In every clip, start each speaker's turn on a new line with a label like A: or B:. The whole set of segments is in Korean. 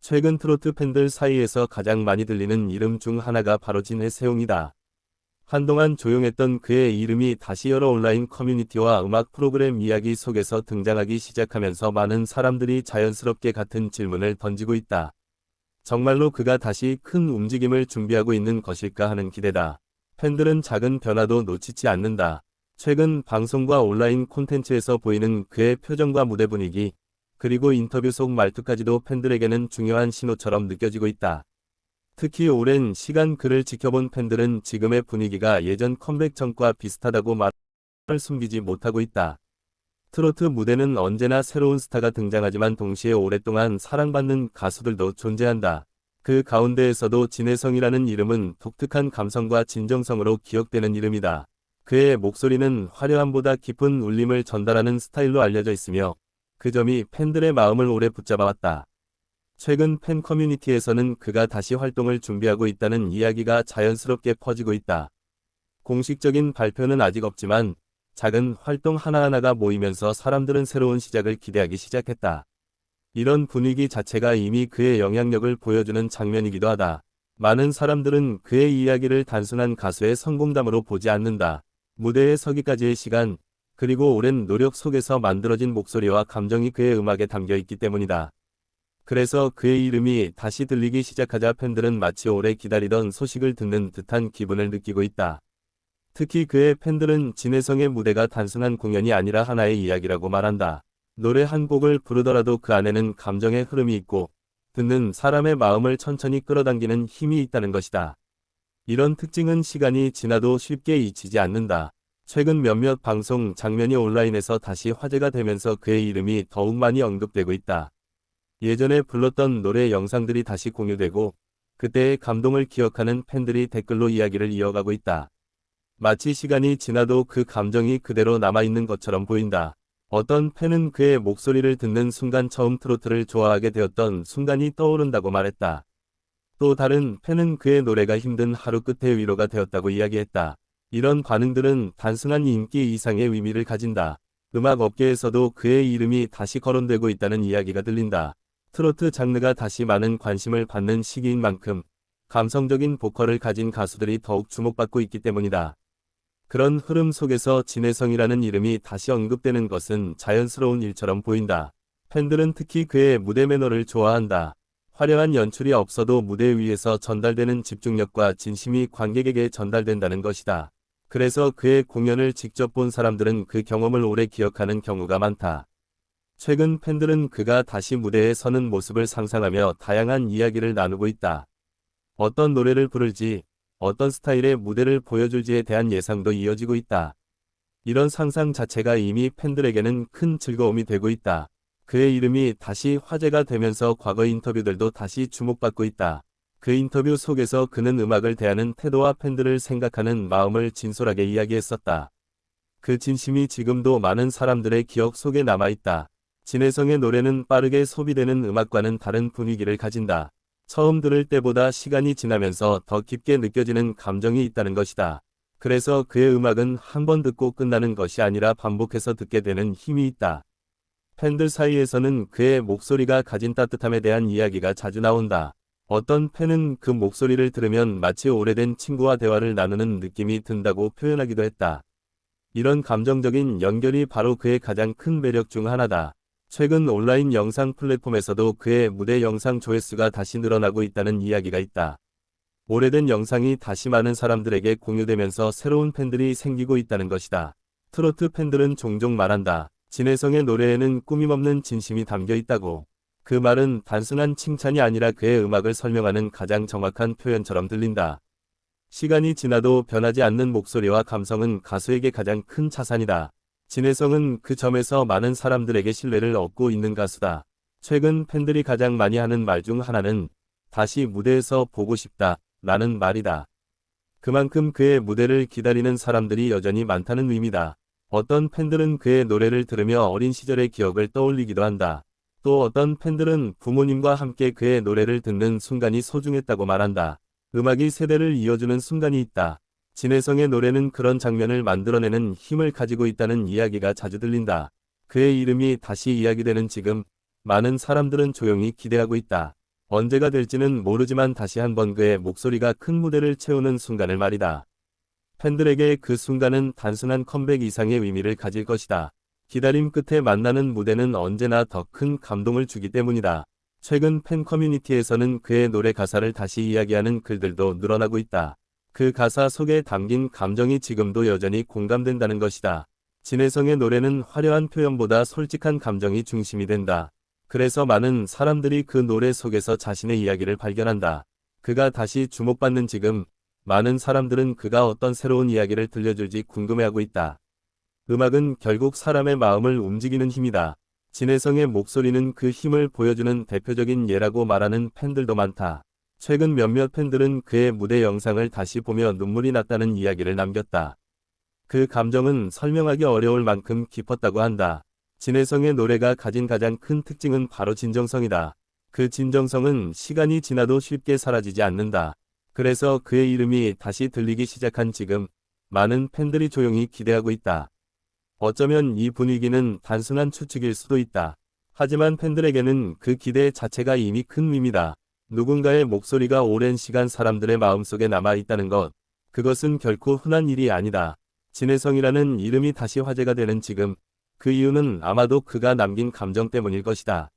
A: 최근 트로트 팬들 사이에서 가장 많이 들리는 이름 중 하나가 바로 진해세용이다. 한동안 조용했던 그의 이름이 다시 여러 온라인 커뮤니티와 음악 프로그램 이야기 속에서 등장하기 시작하면서 많은 사람들이 자연스럽게 같은 질문을 던지고 있다. 정말로 그가 다시 큰 움직임을 준비하고 있는 것일까 하는 기대다. 팬들은 작은 변화도 놓치지 않는다. 최근 방송과 온라인 콘텐츠에서 보이는 그의 표정과 무대 분위기, 그리고 인터뷰 속 말투까지도 팬들에게는 중요한 신호처럼 느껴지고 있다. 특히 오랜 시간 그를 지켜본 팬들은 지금의 분위기가 예전 컴백 전과 비슷하다고 말을 숨기지 못하고 있다. 트로트 무대는 언제나 새로운 스타가 등장하지만 동시에 오랫동안 사랑받는 가수들도 존재한다. 그 가운데에서도 진해성이라는 이름은 독특한 감성과 진정성으로 기억되는 이름이다. 그의 목소리는 화려함보다 깊은 울림을 전달하는 스타일로 알려져 있으며 그 점이 팬들의 마음을 오래 붙잡아왔다. 최근 팬 커뮤니티에서는 그가 다시 활동을 준비하고 있다는 이야기가 자연스럽게 퍼지고 있다. 공식적인 발표는 아직 없지만 작은 활동 하나하나가 모이면서 사람들은 새로운 시작을 기대하기 시작했다. 이런 분위기 자체가 이미 그의 영향력을 보여주는 장면이기도 하다. 많은 사람들은 그의 이야기를 단순한 가수의 성공담으로 보지 않는다. 무대에 서기까지의 시간, 그리고 오랜 노력 속에서 만들어진 목소리와 감정이 그의 음악에 담겨 있기 때문이다. 그래서 그의 이름이 다시 들리기 시작하자 팬들은 마치 오래 기다리던 소식을 듣는 듯한 기분을 느끼고 있다. 특히 그의 팬들은 진해성의 무대가 단순한 공연이 아니라 하나의 이야기라고 말한다. 노래 한 곡을 부르더라도 그 안에는 감정의 흐름이 있고 듣는 사람의 마음을 천천히 끌어당기는 힘이 있다는 것이다. 이런 특징은 시간이 지나도 쉽게 잊히지 않는다. 최근 몇몇 방송 장면이 온라인에서 다시 화제가 되면서 그의 이름이 더욱 많이 언급되고 있다. 예전에 불렀던 노래 영상들이 다시 공유되고 그때의 감동을 기억하는 팬들이 댓글로 이야기를 이어가고 있다. 마치 시간이 지나도 그 감정이 그대로 남아있는 것처럼 보인다. 어떤 팬은 그의 목소리를 듣는 순간 처음 트로트를 좋아하게 되었던 순간이 떠오른다고 말했다. 또 다른 팬은 그의 노래가 힘든 하루 끝의 위로가 되었다고 이야기했다. 이런 반응들은 단순한 인기 이상의 의미를 가진다. 음악 업계에서도 그의 이름이 다시 거론되고 있다는 이야기가 들린다. 트로트 장르가 다시 많은 관심을 받는 시기인 만큼 감성적인 보컬을 가진 가수들이 더욱 주목받고 있기 때문이다. 그런 흐름 속에서 진해성이라는 이름이 다시 언급되는 것은 자연스러운 일처럼 보인다. 팬들은 특히 그의 무대 매너를 좋아한다. 화려한 연출이 없어도 무대 위에서 전달되는 집중력과 진심이 관객에게 전달된다는 것이다. 그래서 그의 공연을 직접 본 사람들은 그 경험을 오래 기억하는 경우가 많다. 최근 팬들은 그가 다시 무대에 서는 모습을 상상하며 다양한 이야기를 나누고 있다. 어떤 노래를 부를지, 어떤 스타일의 무대를 보여줄지에 대한 예상도 이어지고 있다. 이런 상상 자체가 이미 팬들에게는 큰 즐거움이 되고 있다. 그의 이름이 다시 화제가 되면서 과거 인터뷰들도 다시 주목받고 있다. 그 인터뷰 속에서 그는 음악을 대하는 태도와 팬들을 생각하는 마음을 진솔하게 이야기했었다. 그 진심이 지금도 많은 사람들의 기억 속에 남아있다. 진해성의 노래는 빠르게 소비되는 음악과는 다른 분위기를 가진다. 처음 들을 때보다 시간이 지나면서 더 깊게 느껴지는 감정이 있다는 것이다. 그래서 그의 음악은 한 번 듣고 끝나는 것이 아니라 반복해서 듣게 되는 힘이 있다. 팬들 사이에서는 그의 목소리가 가진 따뜻함에 대한 이야기가 자주 나온다. 어떤 팬은 그 목소리를 들으면 마치 오래된 친구와 대화를 나누는 느낌이 든다고 표현하기도 했다. 이런 감정적인 연결이 바로 그의 가장 큰 매력 중 하나다. 최근 온라인 영상 플랫폼에서도 그의 무대 영상 조회수가 다시 늘어나고 있다는 이야기가 있다. 오래된 영상이 다시 많은 사람들에게 공유되면서 새로운 팬들이 생기고 있다는 것이다. 트로트 팬들은 종종 말한다. 진해성의 노래에는 꾸밈없는 진심이 담겨 있다고. 그 말은 단순한 칭찬이 아니라 그의 음악을 설명하는 가장 정확한 표현처럼 들린다. 시간이 지나도 변하지 않는 목소리와 감성은 가수에게 가장 큰 자산이다. 진해성은 그 점에서 많은 사람들에게 신뢰를 얻고 있는 가수다. 최근 팬들이 가장 많이 하는 말 중 하나는 다시 무대에서 보고 싶다 라는 말이다. 그만큼 그의 무대를 기다리는 사람들이 여전히 많다는 의미다. 어떤 팬들은 그의 노래를 들으며 어린 시절의 기억을 떠올리기도 한다. 또 어떤 팬들은 부모님과 함께 그의 노래를 듣는 순간이 소중했다고 말한다. 음악이 세대를 이어주는 순간이 있다. 진해성의 노래는 그런 장면을 만들어내는 힘을 가지고 있다는 이야기가 자주 들린다. 그의 이름이 다시 이야기되는 지금, 많은 사람들은 조용히 기대하고 있다. 언제가 될지는 모르지만 다시 한번 그의 목소리가 큰 무대를 채우는 순간을 말이다. 팬들에게 그 순간은 단순한 컴백 이상의 의미를 가질 것이다. 기다림 끝에 만나는 무대는 언제나 더 큰 감동을 주기 때문이다. 최근 팬 커뮤니티에서는 그의 노래 가사를 다시 이야기하는 글들도 늘어나고 있다. 그 가사 속에 담긴 감정이 지금도 여전히 공감된다는 것이다. 진혜성의 노래는 화려한 표현보다 솔직한 감정이 중심이 된다. 그래서 많은 사람들이 그 노래 속에서 자신의 이야기를 발견한다. 그가 다시 주목받는 지금, 많은 사람들은 그가 어떤 새로운 이야기를 들려줄지 궁금해하고 있다. 음악은 결국 사람의 마음을 움직이는 힘이다. 진혜성의 목소리는 그 힘을 보여주는 대표적인 예라고 말하는 팬들도 많다. 최근 몇몇 팬들은 그의 무대 영상을 다시 보며 눈물이 났다는 이야기를 남겼다. 그 감정은 설명하기 어려울 만큼 깊었다고 한다. 진혜성의 노래가 가진 가장 큰 특징은 바로 진정성이다. 그 진정성은 시간이 지나도 쉽게 사라지지 않는다. 그래서 그의 이름이 다시 들리기 시작한 지금, 많은 팬들이 조용히 기대하고 있다. 어쩌면 이 분위기는 단순한 추측일 수도 있다. 하지만 팬들에게는 그 기대 자체가 이미 큰 의미다. 누군가의 목소리가 오랜 시간 사람들의 마음속에 남아있다는 것, 그것은 결코 흔한 일이 아니다. 진혜성이라는 이름이 다시 화제가 되는 지금, 그 이유는 아마도 그가 남긴 감정 때문일 것이다.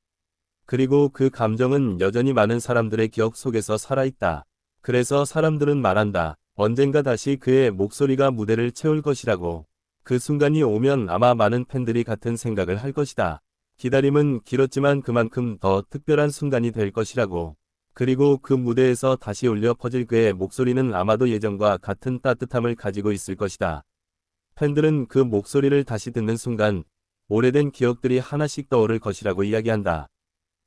A: 그리고 그 감정은 여전히 많은 사람들의 기억 속에서 살아있다. 그래서 사람들은 말한다. 언젠가 다시 그의 목소리가 무대를 채울 것이라고. 그 순간이 오면 아마 많은 팬들이 같은 생각을 할 것이다. 기다림은 길었지만 그만큼 더 특별한 순간이 될 것이라고. 그리고 그 무대에서 다시 울려 퍼질 그의 목소리는 아마도 예전과 같은 따뜻함을 가지고 있을 것이다. 팬들은 그 목소리를 다시 듣는 순간, 오래된 기억들이 하나씩 떠오를 것이라고 이야기한다.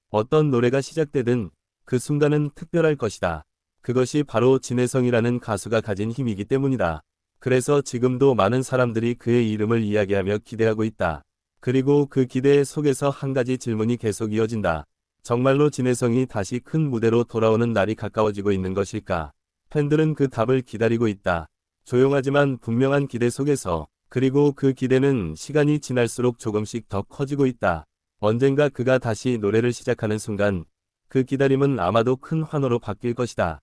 A: 어떤 노래가 시작되든 그 순간은 특별할 것이다. 그것이 바로 진혜성이라는 가수가 가진 힘이기 때문이다. 그래서 지금도 많은 사람들이 그의 이름을 이야기하며 기대하고 있다. 그리고 그 기대 속에서 한 가지 질문이 계속 이어진다. 정말로 진혜성이 다시 큰 무대로 돌아오는 날이 가까워지고 있는 것일까? 팬들은 그 답을 기다리고 있다. 조용하지만 분명한 기대 속에서. 그리고 그 기대는 시간이 지날수록 조금씩 더 커지고 있다. 언젠가 그가 다시 노래를 시작하는 순간, 그 기다림은 아마도 큰 환호로 바뀔 것이다.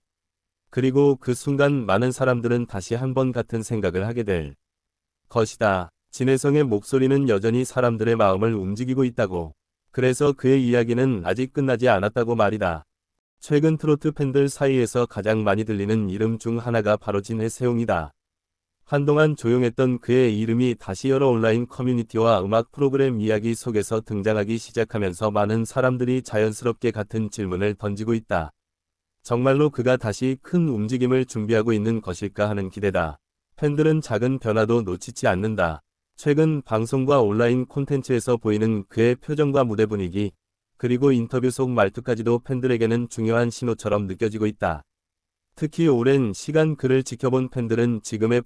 A: 그리고 그 순간 많은 사람들은 다시 한번 같은 생각을 하게 될 것이다. 진혜성의 목소리는 여전히 사람들의 마음을 움직이고 있다고. 그래서 그의 이야기는 아직 끝나지 않았다고 말이다. 최근 트로트 팬들 사이에서 가장 많이 들리는 이름 중 하나가 바로 진혜세용이다. 한동안 조용했던 그의 이름이 다시 여러 온라인 커뮤니티와 음악 프로그램 이야기 속에서 등장하기 시작하면서 많은 사람들이 자연스럽게 같은 질문을 던지고 있다. 정말로 그가 다시 큰 움직임을 준비하고 있는 것일까 하는 기대다. 팬들은 작은 변화도 놓치지 않는다. 최근 방송과 온라인 콘텐츠에서 보이는 그의 표정과 무대 분위기, 그리고 인터뷰 속 말투까지도 팬들에게는 중요한 신호처럼 느껴지고 있다. 특히 오랜 시간 그를 지켜본 팬들은 지금의